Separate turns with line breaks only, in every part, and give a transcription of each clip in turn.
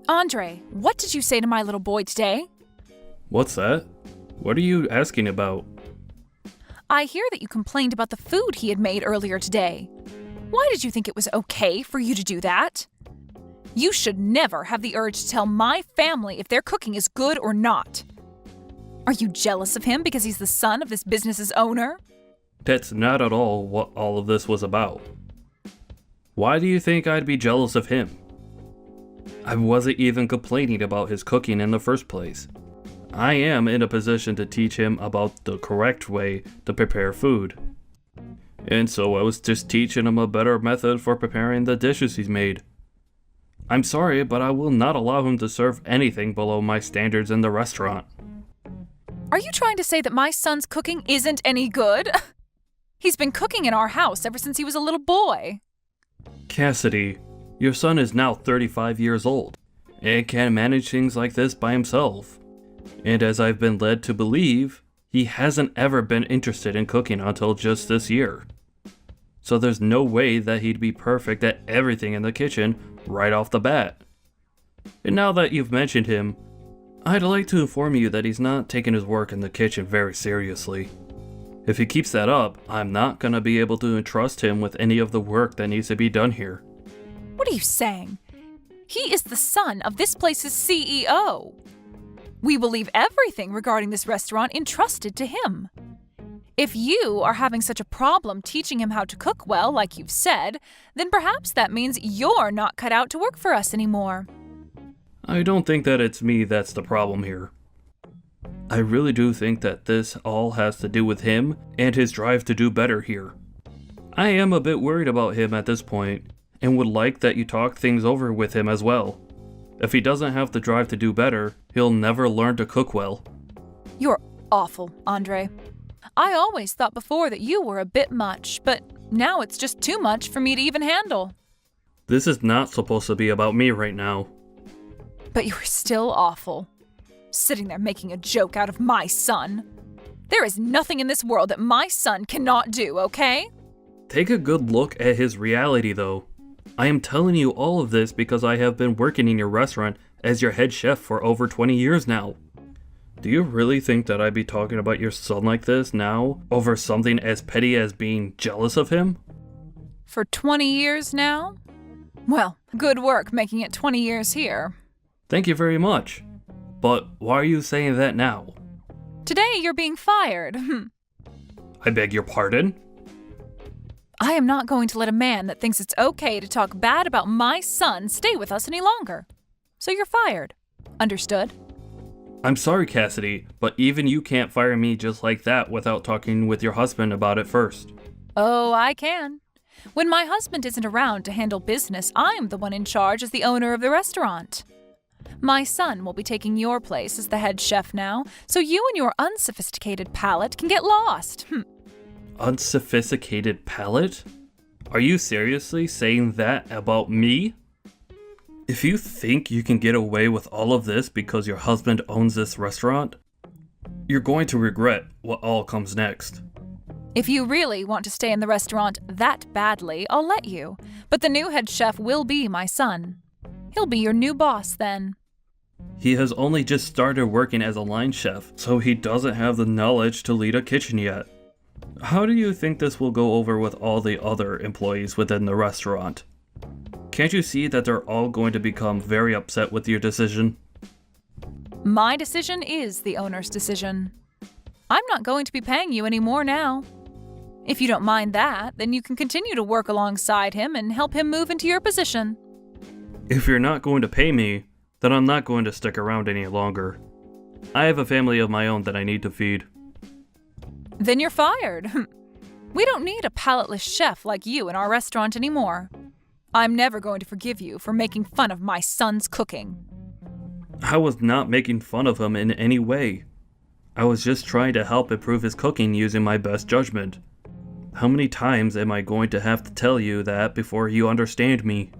Andre, what did you say to my little boy today?
What's that? What are you asking about?
I hear that you complained about the food he had made earlier today. Why did you think it was okay for you to do that? You should never have the urge to tell my family if their cooking is good or not. Are you jealous of him because he's the son of this business's owner?
That's not at all what all of this was about. Why do you think I'd be jealous of him? I wasn't even complaining about his cooking in the first place. I am in a position to teach him about the correct way to prepare food. And so I was just teaching him a better method for preparing the dishes he's made. I'm sorry, but I will not allow him to serve anything below my standards in the restaurant.
Are you trying to say that my son's cooking isn't any good? He's been cooking in our house ever since he was a little boy.
Cassidy, your son is now 35 years old and can manage things like this by himself. And as I've been led to believe, he hasn't ever been interested in cooking until just this year. So there's no way that he'd be perfect at everything in the kitchen right off the bat. And now that you've mentioned him, I'd like to inform you that he's not taking his work in the kitchen very seriously. If he keeps that up, I'm not gonna be able to entrust him with any of the work that needs to be done here.
What are you saying? He is the son of this place's CEO. We will leave everything regarding this restaurant entrusted to him. If you are having such a problem teaching him how to cook well, like you've said, then perhaps that means you're not cut out to work for us anymore.
I don't think that it's me that's the problem here. I really do think that this all has to do with him and his drive to do better here. I am a bit worried about him at this point, and would like that you talk things over with him as well. If he doesn't have the drive to do better, he'll never learn to cook well.
You're awful, Andre. I always thought before that you were a bit much, but now it's just too much for me to even handle.
This is not supposed to be about me right now.
But you're still awful. Sitting there making a joke out of my son. There is nothing in this world that my son cannot do, okay?
Take a good look at his reality, though. I am telling you all of this because I have been working in your restaurant as your head chef for over 20 years now. Do you really think that I'd be talking about your son like this now over something as petty as being jealous of him?
For 20 years now? Well, good work making it 20 years here.
Thank you very much. But why are you saying that now?
Today you're being fired.
I beg your pardon?
I am not going to let a man that thinks it's okay to talk bad about my son stay with us any longer. So you're fired. Understood?
I'm sorry, Cassidy, but even you can't fire me just like that without talking with your husband about it first.
Oh, I can. When my husband isn't around to handle business, I'm the one in charge as the owner of the restaurant. My son will be taking your place as the head chef now, so you and your unsophisticated palate can get lost.
Unsophisticated palate? Are you seriously saying that about me? If you think you can get away with all of this because your husband owns this restaurant, you're going to regret what all comes next.
If you really want to stay in the restaurant that badly, I'll let you. But the new head chef will be my son. He'll be your new boss then.
He has only just started working as a line chef, so he doesn't have the knowledge to lead a kitchen yet. How do you think this will go over with all the other employees within the restaurant? Can't you see that they're all going to become very upset with your decision?
My decision is the owner's decision. I'm not going to be paying you any more now. If you don't mind that, then you can continue to work alongside him and help him move into your position.
If you're not going to pay me, then I'm not going to stick around any longer. I have a family of my own that I need to feed.
Then you're fired. We don't need a palateless chef like you in our restaurant anymore. I'm never going to forgive you for making fun of my son's cooking.
I was not making fun of him in any way. I was just trying to help improve his cooking using my best judgment. How many times am I going to have to tell you that before you understand me?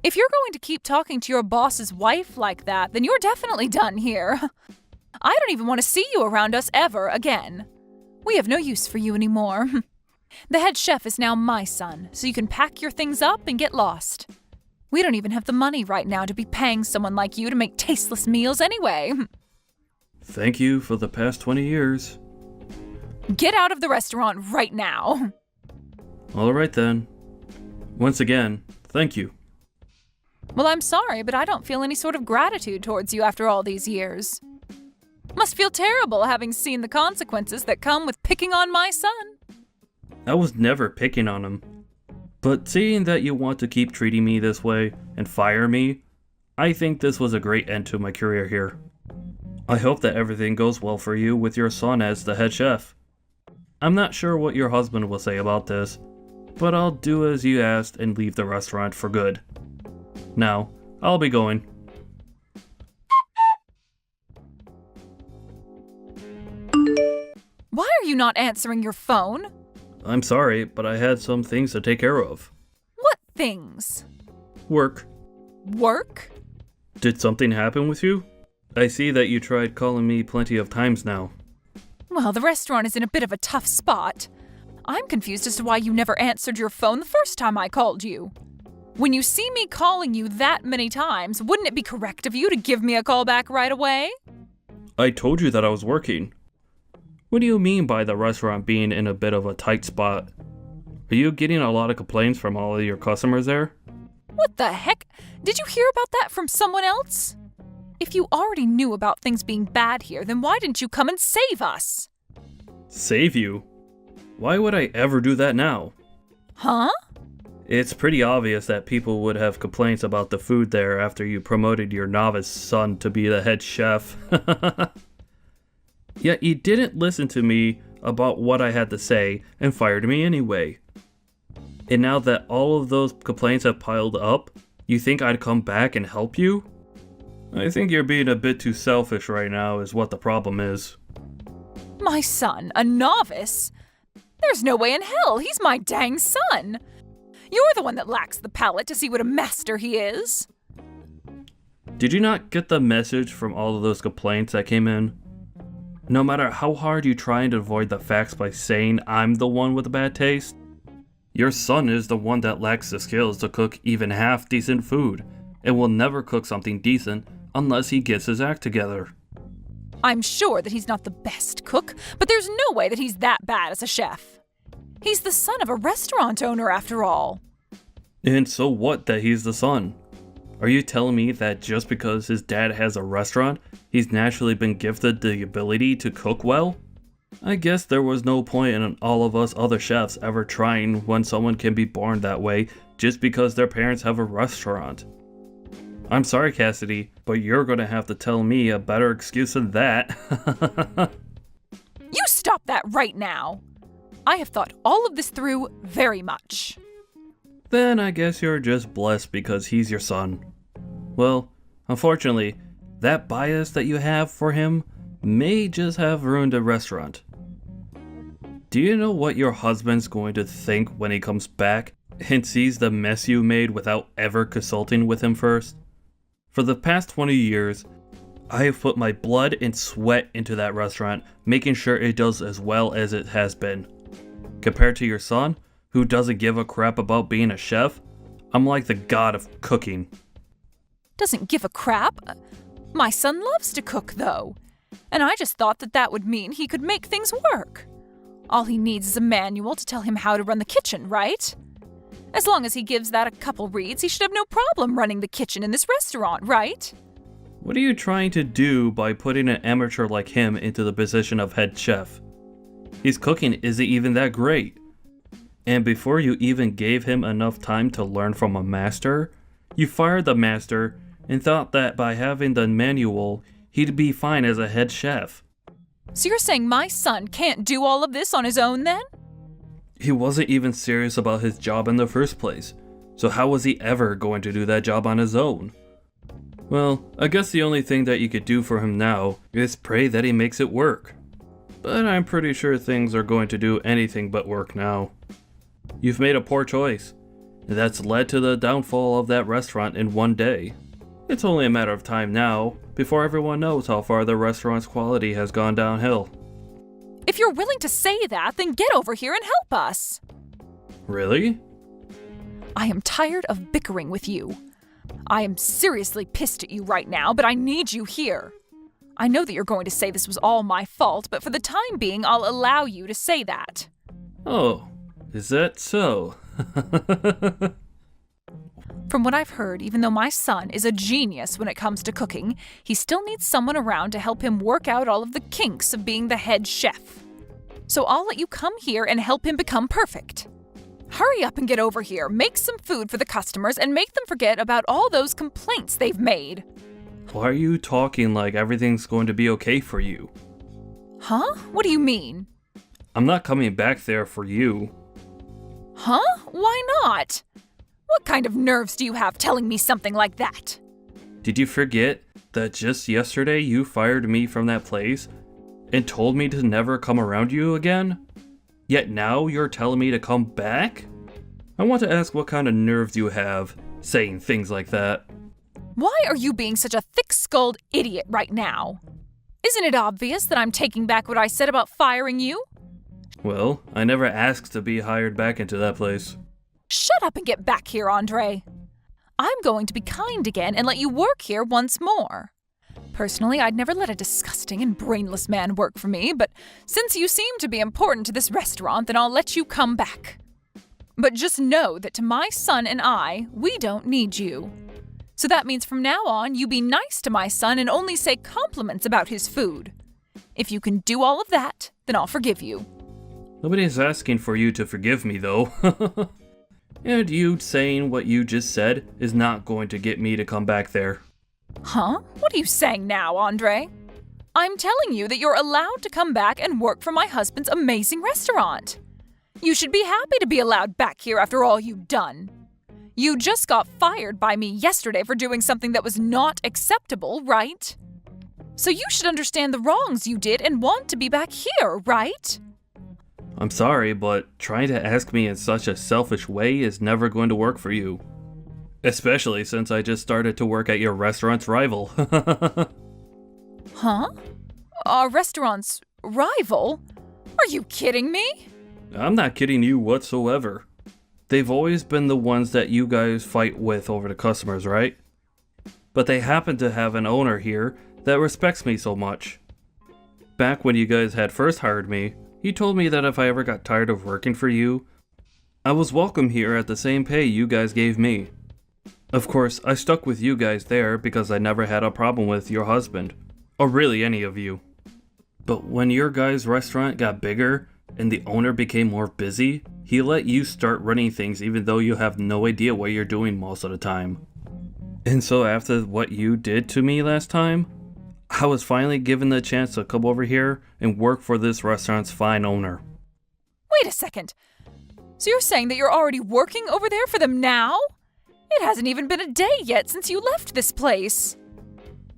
If you're going to keep talking to your boss's wife like that, then you're definitely done here. I don't even want to see you around us ever again. We have no use for you anymore. The head chef is now my son, so you can pack your things up and get lost. We don't even have the money right now to be paying someone like you to make tasteless meals anyway.
Thank you for the past 20 years.
Get out of the restaurant right now.
All right then. Once again, thank you.
Well, I'm sorry, but I don't feel any sort of gratitude towards you after all these years. Must feel terrible having seen the consequences that come with picking on my son.
I was never picking on him. But seeing that you want to keep treating me this way and fire me, I think this was a great end to my career here. I hope that everything goes well for you with your son as the head chef. I'm not sure what your husband will say about this, but I'll do as you asked and leave the restaurant for good. Now, I'll be going.
Why are you not answering your phone?
I'm sorry, but I had some things to take care of.
What things?
Work.
Work?
Did something happen with you? I see that you tried calling me plenty of times now.
Well, the restaurant is in a bit of a tough spot. I'm confused as to why you never answered your phone the first time I called you. When you see me calling you that many times, wouldn't it be correct of you to give me a call back right away?
I told you that I was working. What do you mean by the restaurant being in a bit of a tight spot? Are you getting a lot of complaints from all of your customers there?
What the heck? Did you hear about that from someone else? If you already knew about things being bad here, then why didn't you come and save us?
Save you? Why would I ever do that now?
Huh?
It's pretty obvious that people would have complaints about the food there after you promoted your novice son to be the head chef. Yet you didn't listen to me about what I had to say and fired me anyway. And now that all of those complaints have piled up, you think I'd come back and help you? I think you're being a bit too selfish right now is what the problem is.
My son, a novice? There's no way in hell, he's my dang son. You're the one that lacks the palate to see what a master he is.
Did you not get the message from all of those complaints that came in? No matter how hard you try and avoid the facts by saying I'm the one with a bad taste, your son is the one that lacks the skills to cook even half decent food and will never cook something decent unless he gets his act together.
I'm sure that he's not the best cook, but there's no way that he's that bad as a chef. He's the son of a restaurant owner after all.
And so what that he's the son? Are you telling me that just because his dad has a restaurant, he's naturally been gifted the ability to cook well? I guess there was no point in all of us other chefs ever trying when someone can be born that way just because their parents have a restaurant. I'm sorry, Cassidy, but you're gonna have to tell me a better excuse than that.
You stop that right now! I have thought all of this through very much.
Then I guess you're just blessed because he's your son. Well, unfortunately, that bias that you have for him may just have ruined a restaurant. Do you know what your husband's going to think when he comes back and sees the mess you made without ever consulting with him first? For the past 20 years, I have put my blood and sweat into that restaurant, making sure it does as well as it has been. Compared to your son, who doesn't give a crap about being a chef, I'm like the god of cooking.
Doesn't give a crap? My son loves to cook, though. And I just thought that that would mean he could make things work. All he needs is a manual to tell him how to run the kitchen, right? As long as he gives that a couple reads, he should have no problem running the kitchen in this restaurant, right?
What are you trying to do by putting an amateur like him into the position of head chef? His cooking isn't even that great. And before you even gave him enough time to learn from a master, you fired the master and thought that by having the manual, he'd be fine as a head chef.
So you're saying my son can't do all of this on his own then?
He wasn't even serious about his job in the first place, so how was he ever going to do that job on his own? Well, I guess the only thing that you could do for him now is pray that he makes it work. But I'm pretty sure things are going to do anything but work now. You've made a poor choice, and that's led to the downfall of that restaurant in one day. It's only a matter of time now before everyone knows how far the restaurant's quality has gone downhill.
If you're willing to say that, then get over here and help us.
Really?
I am tired of bickering with you. I am seriously pissed at you right now, but I need you here. I know that you're going to say this was all my fault, but for the time being, I'll allow you to say that.
Oh, is that so?
From what I've heard, even though my son is a genius when it comes to cooking, he still needs someone around to help him work out all of the kinks of being the head chef. So I'll let you come here and help him become perfect. Hurry up and get over here, make some food for the customers, and make them forget about all those complaints they've made.
Why are you talking like everything's going to be okay for you?
Huh? What do you mean?
I'm not coming back there for you.
Huh? Why not? What kind of nerves do you have telling me something like that?
Did you forget that just yesterday you fired me from that place and told me to never come around you again? Yet now you're telling me to come back? I want to ask what kind of nerves you have saying things like that.
Why are you being such a thick-skulled idiot right now? Isn't it obvious that I'm taking back what I said about firing you?
Well, I never asked to be hired back into that place.
Shut up and get back here, Andre. I'm going to be kind again and let you work here once more. Personally, I'd never let a disgusting and brainless man work for me, but since you seem to be important to this restaurant, then I'll let you come back. But just know that to my son and I, we don't need you. So that means from now on, you be nice to my son and only say compliments about his food. If you can do all of that, then I'll forgive you.
Nobody's asking for you to forgive me, though. And you saying what you just said is not going to get me to come back there.
Huh? What are you saying now, Andre? I'm telling you that you're allowed to come back and work for my husband's amazing restaurant. You should be happy to be allowed back here after all you've done. You just got fired by me yesterday for doing something that was not acceptable, right? So you should understand the wrongs you did and want to be back here, right?
I'm sorry, but trying to ask me in such a selfish way is never going to work for you. Especially since I just started to work at your restaurant's rival.
Huh? Our restaurant's rival? Are you kidding me?
I'm not kidding you whatsoever. They've always been the ones that you guys fight with over the customers, right? But they happen to have an owner here that respects me so much. Back when you guys had first hired me, he told me that if I ever got tired of working for you, I was welcome here at the same pay you guys gave me. Of course, I stuck with you guys there because I never had a problem with your husband, or really any of you. But when your guys' restaurant got bigger and the owner became more busy, he let you start running things even though you have no idea what you're doing most of the time. And so after what you did to me last time, I was finally given the chance to come over here and work for this restaurant's fine owner.
Wait a second. So you're saying that you're already working over there for them now? It hasn't even been a day yet since you left this place.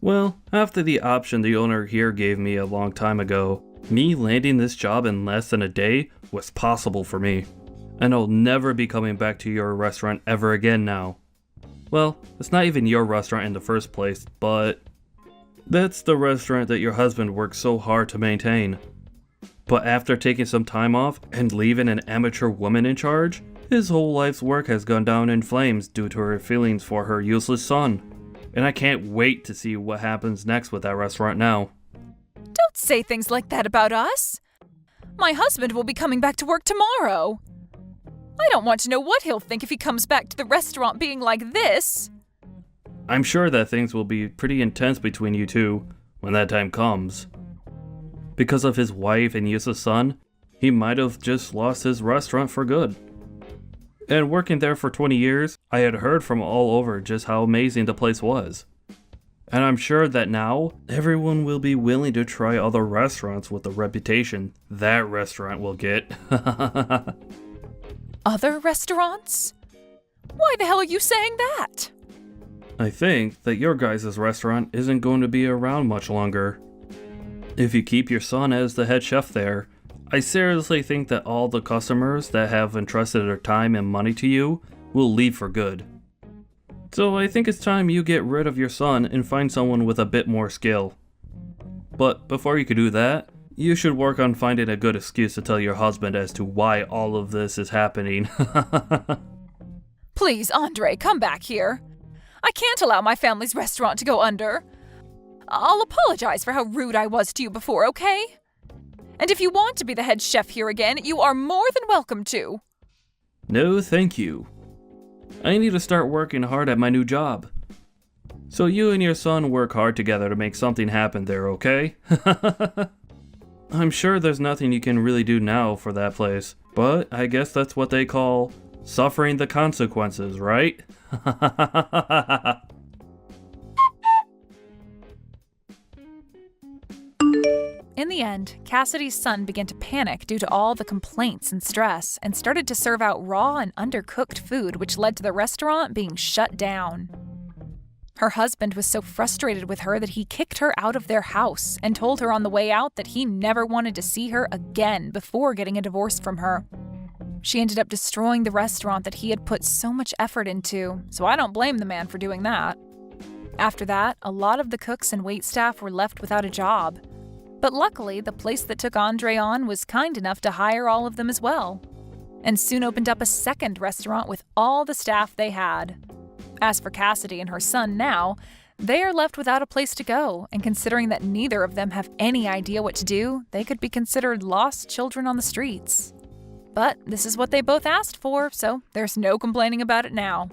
Well, after the option the owner here gave me a long time ago, me landing this job in less than a day was possible for me. And I'll never be coming back to your restaurant ever again now. Well, it's not even your restaurant in the first place, but that's the restaurant that your husband worked so hard to maintain. But after taking some time off and leaving an amateur woman in charge, his whole life's work has gone down in flames due to her feelings for her useless son. And I can't wait to see what happens next with that restaurant now.
Don't say things like that about us. My husband will be coming back to work tomorrow. I don't want to know what he'll think if he comes back to the restaurant being like this.
I'm sure that things will be pretty intense between you two when that time comes. Because of his wife and useless son, he might have just lost his restaurant for good. And working there for 20 years, I had heard from all over just how amazing the place was. And I'm sure that now, everyone will be willing to try other restaurants with the reputation that restaurant will get.
Other restaurants? Why the hell are you saying that?
I think that your guys' restaurant isn't going to be around much longer. If you keep your son as the head chef there, I seriously think that all the customers that have entrusted their time and money to you will leave for good. So I think it's time you get rid of your son and find someone with a bit more skill. But before you can do that, you should work on finding a good excuse to tell your husband as to why all of this is happening.
Please, Andre, come back here. I can't allow my family's restaurant to go under. I'll apologize for how rude I was to you before, okay? And if you want to be the head chef here again, you are more than welcome to.
No, thank you. I need to start working hard at my new job. So you and your son work hard together to make something happen there, okay? I'm sure there's nothing you can really do now for that place, but I guess that's what they call suffering the consequences, right?
In the end, Cassidy's son began to panic due to all the complaints and stress and started to serve out raw and undercooked food, which led to the restaurant being shut down. Her husband was so frustrated with her that he kicked her out of their house and told her on the way out that he never wanted to see her again before getting a divorce from her. She ended up destroying the restaurant that he had put so much effort into, so I don't blame the man for doing that. After that, a lot of the cooks and waitstaff were left without a job. But luckily, the place that took Andre on was kind enough to hire all of them as well, and soon opened up a second restaurant with all the staff they had. As for Cassidy and her son now, they are left without a place to go, and considering that neither of them have any idea what to do, they could be considered lost children on the streets. But this is what they both asked for, so there's no complaining about it now.